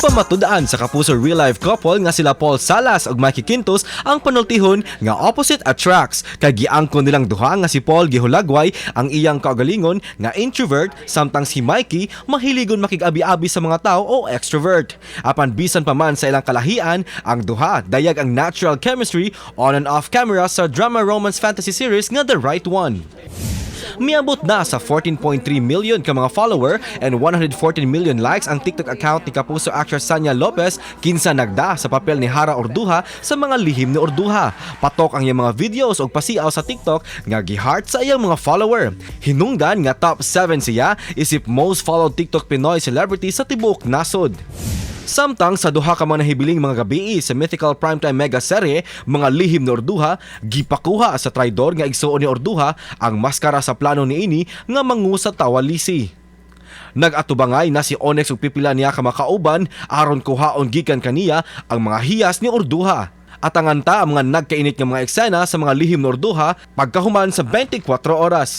pa matudaan sa kapuso real-life couple nga sila Paul Salas ug Mikey Quintos ang panultihon nga opposite attracts. Kay giangkon nilang duha nga si Paul gihulagway ang iyang kaugalingon nga introvert samtang si Mikey mahiligon makig-abi-abi sa mga tao o extrovert. Apan bisan pa man sa ilang kalahian, ang duha dayag ang natural chemistry on and off camera sa drama romance fantasy series nga The Right One. Miabot na sa 14.3 million ka mga follower and 114 million likes ang TikTok account ni kapuso actress Sanya Lopez kinsa nagda sa papel ni Hara Orduha sa mga lihim ni Orduha. Patok ang iyang mga videos og pasiaw sa TikTok nga gi-heart sa iyang mga follower. Hinungdan nga top 7 siya isip most followed TikTok Pinoy celebrity sa tibuok nasod. Samtang sa duha ka mga nahibiling mga gabii sa mythical primetime mega serye mga lihim ni Orduha, gipakuha sa traidor nga igsuon ni Orduha ang maskara sa plano niini nga mangu sa tawalisi. Nag-atubangay na si Onyx ug pipila niya ka makauban aron kuhaon gikan kaniya ang mga hiyas ni Orduha. At ang anta ang mga nagkainit nga mga eksena sa mga lihim ni Orduha pagkahuman sa 24 oras.